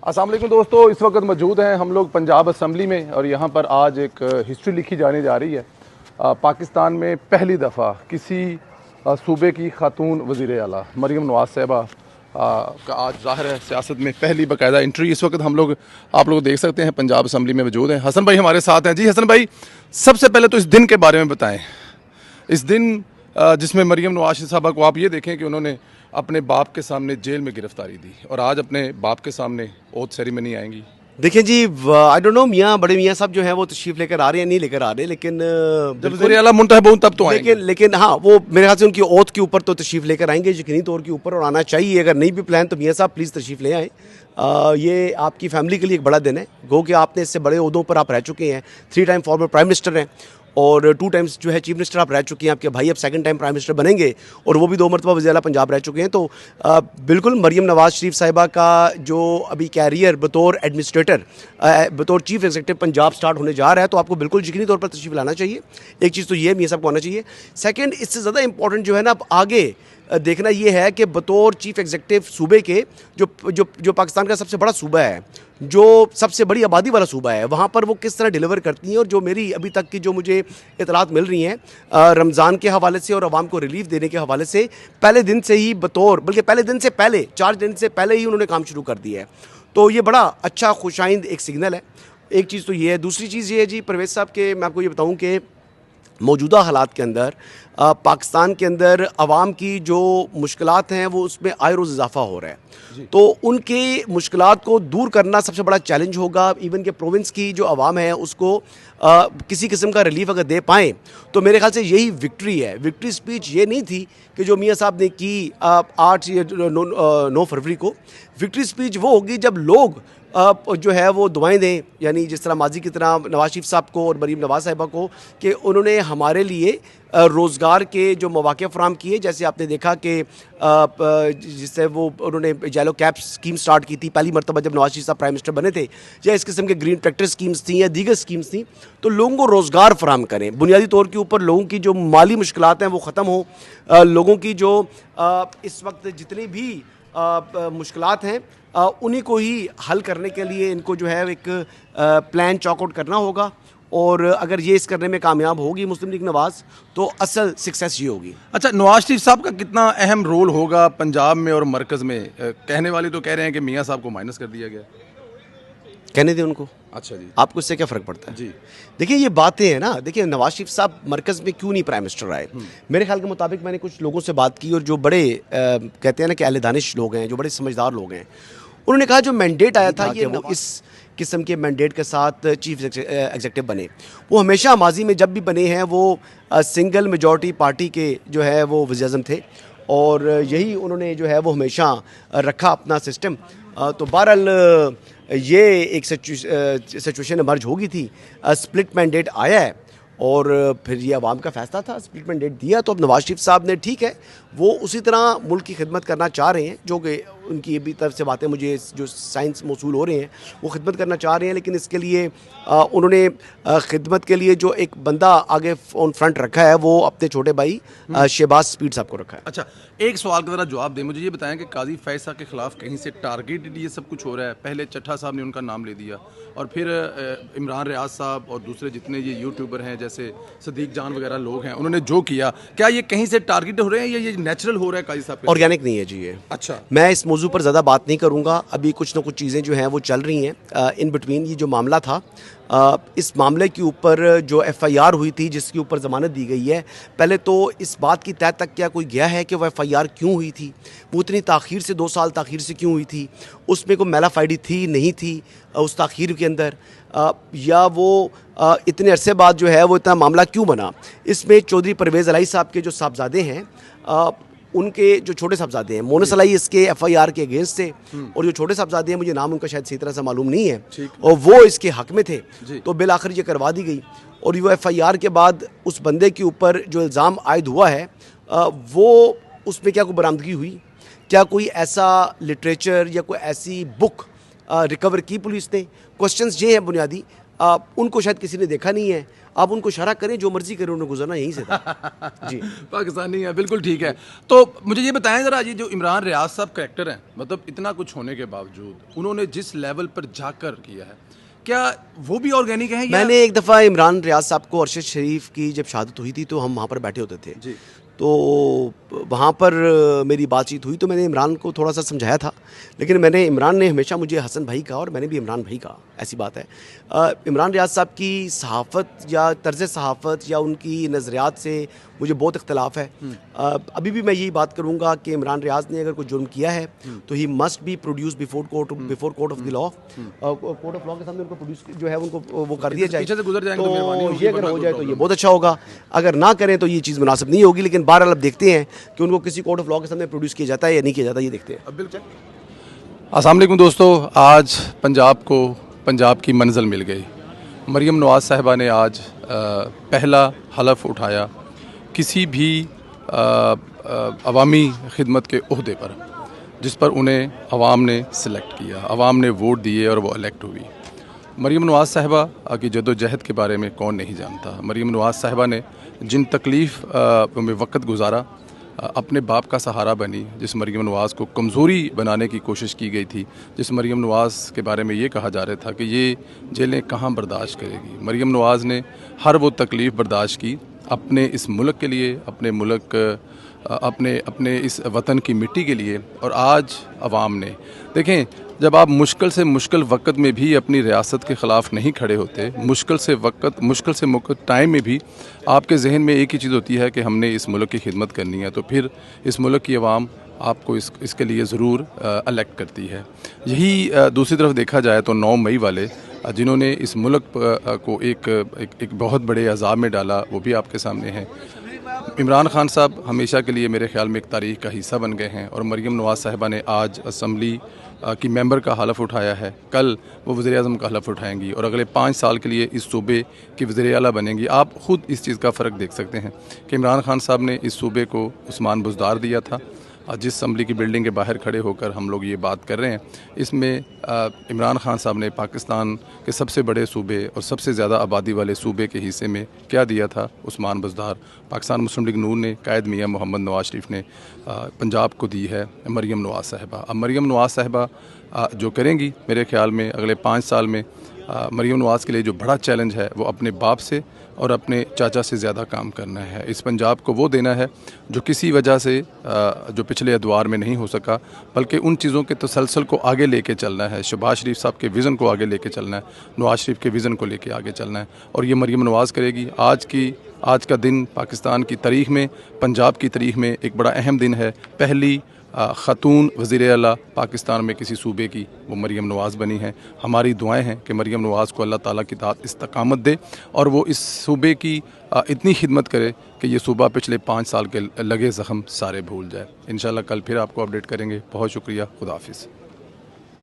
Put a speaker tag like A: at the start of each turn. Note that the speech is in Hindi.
A: अस्सलाम वालेकुम दोस्तों, इस वक्त मौजूद हैं हम लोग पंजाब असम्बली में और यहाँ पर आज एक हिस्ट्री लिखी जाने जा रही है। पाकिस्तान में पहली दफ़ा किसी सूबे की खातून वज़ीर आला मरीम नवाज़ साहिबा का आज ज़ाहिर है सियासत में पहली बाकायदा एंट्री। इस वक्त हम लोग आप लोग देख सकते हैं पंजाब असम्बली में मौजूद हैं। हसन भाई हमारे साथ हैं। जी हसन भाई, सबसे पहले तो इस दिन के बारे में बताएँ। इस दिन जिसमें मरीम नवाज़ साहिबा को आप ये देखें कि उन्होंने अपने बाप के सामने जेल में गिरफ्तारी दी और आज अपने बाप के सामने ओथ सेरेमनी आएंगी।
B: देखिए जी, आई डोंट नो मियाँ बड़े मियाँ साहब जो हैं वो तशरीफ लेकर आ रहे हैं नहीं लेकर आ रहे, लेकिन
A: जब वज़ीर आला मुंतखब हों तब तो आएंगे।
B: लेकिन हाँ, वो मेरे ख्याल से उनकी ओथ के ऊपर तो तशरीफ लेकर आएंगे यकीनी तौर के ऊपर, और आना चाहिए। अगर नहीं भी प्लान तो मियाँ साहब प्लीज़ तशरीफ ले आएँ। ये आपकी फैमिली के लिए एक बड़ा दिन है। गो कि आपने इससे बड़े ओहदों पर आप रह चुके हैं, 3 टाइम फॉर्मर प्राइम मिनिस्टर हैं और 2 टाइम्स जो है चीफ मिनिस्टर आप रह चुके हैं। आपके भाई अब 2nd टाइम प्राइम मिनिस्टर बनेंगे और वो भी 2 मरतबा वज़ीर आला पंजाब रह चुके हैं। तो बिल्कुल मरीम नवाज़ शरीफ साहिबा का जो अभी कैरियर बतौर एडमिनिस्ट्रेटर, बतौर चीफ एग्जीक्यूटिव पंजाब स्टार्ट होने जा रहा है, तो आपको बिल्कुल यकीनी तौर पर तशरीफ लाना चाहिए। एक चीज़ तो ये मियाँ साहब को आना चाहिए। सेकेंड, इससे ज़्यादा इंपॉर्टेंट जो है ना, अब आगे देखना ये है कि बतौर चीफ एग्जीक्यूटिव सूबे के जो जो जो पाकिस्तान का सबसे बड़ा सूबा है, जो सबसे बड़ी आबादी वाला सूबा है, वहाँ पर वो किस तरह डिलीवर करती हैं। और जो मेरी अभी तक की जो मुझे इतलात मिल रही हैं रमज़ान के हवाले से और आवाम को रिलीफ देने के हवाले से, पहले दिन से ही बल्कि पहले दिन से पहले 4 दिन से पहले ही उन्होंने काम शुरू कर दिया है। तो ये बड़ा अच्छा खुशाइंद एक सिग्नल है। एक चीज़ तो ये है। दूसरी चीज़ ये है जी परवेज़ साहब के, मैं आपको ये बताऊँ कि मौजूदा हालात के अंदर पाकिस्तान के अंदर आवाम की जो मुश्किलात हैं वो उसमें आए रोज़ इजाफा हो रहा है। तो उनके मुश्किलात को दूर करना सबसे बड़ा चैलेंज होगा। इवन के प्रोविंस की जो आवाम है उसको किसी किस्म का रिलीफ अगर दे पाएँ तो मेरे ख्याल से यही विक्ट्री है। विक्ट्री स्पीच ये नहीं थी कि जो मियाँ साहब ने की 8 या 9 फरवरी को। विक्ट्री स्पीच वो होगी जब लोग जो है वो दुआएं दें, यानी जिस तरह माजी की तरह नवाज शरीफ साहब को और मरीम नवाज़ साहिबा को, कि उन्होंने हमारे लिए रोज़गार के जो मौक़े फ़राहम किए। जैसे आपने देखा कि जिससे वो उन्होंने येलो कैप स्कीम स्टार्ट की थी पहली मरतबा जब नवाज शरीफ साहब प्राइम मिनिस्टर बने थे, या इस किस्म के ग्रीन ट्रैक्टर स्कीम्स थी या दीगर स्कीम्स थी। तो लोगों को रोज़गार फ़राहम करें, बुनियादी तौर के ऊपर लोगों की जो माली मुश्किलात हैं वो ख़त्म हो। लोगों की जो इस वक्त जितनी भी मुश्किलात हैं उन्हीं को ही हल करने के लिए इनको जो है एक प्लान चॉकआउट करना होगा। और अगर ये इस करने में कामयाब होगी मुस्लिम लीग नवाज़, तो असल सक्सेस ये होगी।
A: अच्छा, नवाज शरीफ साहब का कितना अहम रोल होगा पंजाब में और मरकज़ में? कहने वाले तो कह रहे हैं कि मियाँ साहब को माइनस कर दिया गया।
B: कहने दें उनको।
A: अच्छा जी,
B: आपको इससे क्या फ़र्क पड़ता है?
A: जी
B: देखिए ये बातें हैं ना, देखिए नवाज शरीफ साहब मरकज़ में क्यों नहीं प्राइम मिनिस्टर आए? मेरे ख्याल के मुताबिक मैंने कुछ लोगों से बात की और जो बड़े कहते हैं ना कि अहले दानिश लोग हैं, जो बड़े समझदार लोग हैं, उन्होंने कहा जो मैंडेट आया था कि वो इस किस्म के मैंडेट के साथ चीफ एग्जीक्यूटिव बने, वो हमेशा माजी में जब भी बने हैं वो सिंगल मेजॉरिटी पार्टी के जो है वो वज़ीर-ए-आज़म थे और यही उन्होंने जो है वो हमेशा रखा अपना सिस्टम। तो बहरहाल ये एक सिचुएशन इमर्ज होगी थी। स्प्लिट मैंडेट आया है और फिर ये अवाम का फैसला था, स्प्लिट मैंडेट दिया। तो अब नवाज शरीफ साहब ने, ठीक है, वो उसी तरह मुल्क की खिदमत करना चाह रहे हैं, जो कि उनकी अभी तरफ से बातें मुझे जो साइंस मौसूल हो रहे हैं वो खिदमत करना चाह रहे हैं। लेकिन इसके लिए उन्होंने खिदमत के लिए जो एक बंदा आगे ऑन फ्रंट रखा है वो अपने छोटे भाई शहबाज स्पीड साहब को रखा है।
A: अच्छा, एक सवाल का ज़रा जवाब दें। मुझे ये बताएं कि काजी फैज़ साहब के ख़िलाफ़ कहीं से टारगेटेड ये सब कुछ हो रहा है? पहले चट्ठा साहब ने उनका नाम ले दिया और फिर इमरान रियाज साहब और दूसरे जितने ये यूट्यूबर हैं जैसे सदीक जान वगैरह लोग हैं, उन्होंने जो किया, क्या ये कहीं से टारगेट हो रहे हैं या ये नेचुरल हो रहा है काजी साहब?
B: ऑर्गेनिक नहीं है जी ये।
A: अच्छा,
B: मैं इस मौजू पर ज़्यादा बात नहीं करूँगा। अभी कुछ ना कुछ चीज़ें जो हैं वो चल रही हैं इन बिटवीन। ये जो मामला था, इस मामले के ऊपर जो FIR हुई थी, जिसके ऊपर ज़मानत दी गई है, पहले तो इस बात की तह तक क्या कोई गया है कि वो FIR क्यों हुई थी, वो इतनी ताख़ीर से 2 साल ताख़ीर से क्यों हुई थी, उसमें कोई मेलाफाइडी थी नहीं थी उस ताख़ीर के अंदर, या वो इतने अरसे बाद जो है वो इतना मामला क्यों बना। इसमें चौधरी परवेज़ अलाई साहब के जो साहबजादे हैं, उनके जो छोटे साहबजादे हैं, मोनस अलाई इसके FIR के अगेंस्ट थे और जो छोटे साहबजादे हैं, मुझे नाम उनका शायद सही तरह से मालूम नहीं है, और वो इसके हक में थे। तो बिल आखिर ये करवा दी गई और वो FIR के बाद उस बंदे के ऊपर जो इल्ज़ाम आयद हुआ है वो उसमें क्या कोई बरामदगी हुई, क्या कोई ऐसा लिटरेचर या कोई ऐसी बुक रिकवर की पुलिस ने? क्वेश्चंस ये हैं बुनियादी। उनको शायद किसी ने देखा नहीं है, आप उनको इशारा करें, जो मर्जी करें, उन्हें गुजरना यहीं से था। जी
A: पाकिस्तानी है, बिल्कुल ठीक है। तो मुझे ये बताएं ज़रा, ये जो इमरान रियाज साहब करेक्टर हैं, मतलब इतना कुछ होने के बावजूद उन्होंने जिस लेवल पर जाकर किया है, क्या वो भी ऑर्गेनिक है?
B: मैंने एक दफ़ा इमरान रियाज साहब को अरशद शरीफ की जब शहादत हुई थी तो हम वहाँ पर बैठे होते थे
A: जी।
B: तो वहाँ पर मेरी बातचीत हुई तो मैंने इमरान को थोड़ा सा समझाया था, लेकिन इमरान ने हमेशा मुझे हसन भाई कहा और मैंने भी इमरान भाई कहा, ऐसी बात है। इमरान रियाज साहब की सहाफ़त या तर्ज़ सहाफ़त या उनकी नज़रियात से मुझे बहुत इख्तलाफ है। अभी भी मैं यही बात करूँगा कि इमरान रियाज ने अगर कोई जुर्म किया है तो he must be produce before court of the law. Court of law के सामने उनको प्रोड्यूस जो है उनको वो कर दिया जाए,
A: पीछे से गुजर जाएंगे तो
B: तो
A: मेहरबानी होगी,
B: ये अगर
A: वरना
B: हो
A: कोई
B: जाए तो
A: प्रॉब्लम
B: ये बहुत अच्छा होगा। अगर ना करें तो ये चीज़ मुनासिब नहीं होगी, लेकिन बहरहाल अब देखते हैं कि उनको किसी कोर्ट ऑफ लॉ के सामने प्रोड्यूस किया जाता है या नहीं किया जाता, ये देखते हैं।
A: बिल्कुल। अस्सलाम वालेकुम दोस्तों, आज पंजाब को पंजाब की मंजिल मिल गई। मरीम नवाज़ साहिबा ने आज पहला हलफ उठाया किसी भी अवामी खिदमत के ओहदे पर, जिस पर उन्हें अवाम ने सिलेक्ट किया, अवाम ने वोट दिए और वो इलेक्ट हुई। मरीम नवाज़ साहिबा की जदोजहद के बारे में कौन नहीं जानता। मरीम नवाज़ साहिबा ने जिन तकलीफ़ में वक्त गुजारा, अपने बाप का सहारा बनी, जिस मरीम नवाज़ को कमज़ोरी बनाने की कोशिश की गई थी, जिस मरीम नवाज़ के बारे में ये कहा जा रहा था कि ये जेलें कहाँ बर्दाश्त करेगी, मरीम नवाज़ ने हर वो तकलीफ़ बर्दाश्त की अपने इस मुल्क के लिए, अपने मुल्क अपने इस वतन की मिट्टी के लिए। और आज अवाम ने देखें, जब आप मुश्किल से मुश्किल वक्त में भी अपनी रियासत के ख़िलाफ़ नहीं खड़े होते, मुश्किल से मुश्किल टाइम में भी आपके जहन में एक ही चीज़ होती है कि हमने इस मुल्क की खिदमत करनी है, तो फिर इस मुल्क की अवाम आपको इसके लिए ज़रूर इलेक्ट करती है। यही दूसरी तरफ देखा जाए तो 9 मई वाले जिन्होंने इस मुल्क को एक बहुत बड़े अज़ाब में डाला, वो भी आपके सामने हैं। इमरान खान साहब हमेशा के लिए मेरे ख़्याल में एक तारीख़ का हिस्सा बन गए हैं और मरीम नवाज़ साहिबा ने आज असम्बली की मेंबर का हलफ उठाया है। कल वो वज़ीर-ए-आज़म का हलफ उठाएंगी और अगले 5 साल के लिए इस सूबे की वज़ीर आला बनेंगी। आप ख़ुद इस चीज़ का फ़र्क देख सकते हैं कि इमरान खान साहब ने इस सूबे को उस्मान बुज़दार दिया था। जिस असम्बली की बिल्डिंग के बाहर खड़े होकर हम लोग ये बात कर रहे हैं, इसमें इमरान खान साहब ने पाकिस्तान के सबसे बड़े सूबे और सबसे ज़्यादा आबादी वाले सूबे के हिस्से में क्या दिया था, उस्मान बुज़दार। पाकिस्तान मुस्लिम लीग नून ने, कायद मियाँ मोहम्मद नवाज़ शरीफ ने पंजाब को दी है मरीम नवाज़ साहिबा। अब मरीम नवाज़ साहिबा जो करेंगी, मेरे ख़्याल में अगले 5 साल में मरीम नवाज़ के लिए जो बड़ा चैलेंज है वो अपने बाप से और अपने चाचा से ज़्यादा काम करना है। इस पंजाब को वो देना है जो किसी वजह से जो पिछले अदवार में नहीं हो सका, बल्कि उन चीज़ों के तसलसल को आगे लेके चलना है। शहबाज शरीफ साहब के विज़न को आगे लेके चलना है, नवाज़ शरीफ के विज़न को लेके आगे चलना है, और ये मरीम नवाज़ करेगी। आज का दिन पाकिस्तान की तारीख़ में, पंजाब की तारीख़ में एक बड़ा अहम दिन है। पहली ख़ातून वज़ीर आला पाकिस्तान में किसी सूबे की वो मरीम नवाज़ बनी है। हमारी दुआएं हैं कि मरीम नवाज़ को अल्लाह ताला की तात इस्तकामत दे और वो इस सूबे की इतनी खिदमत करे कि ये सूबा पिछले 5 साल के लगे ज़ख्म सारे भूल जाए। इंशाअल्लाह कल फिर आपको अपडेट करेंगे। बहुत शुक्रिया, खुदा हाफिज़।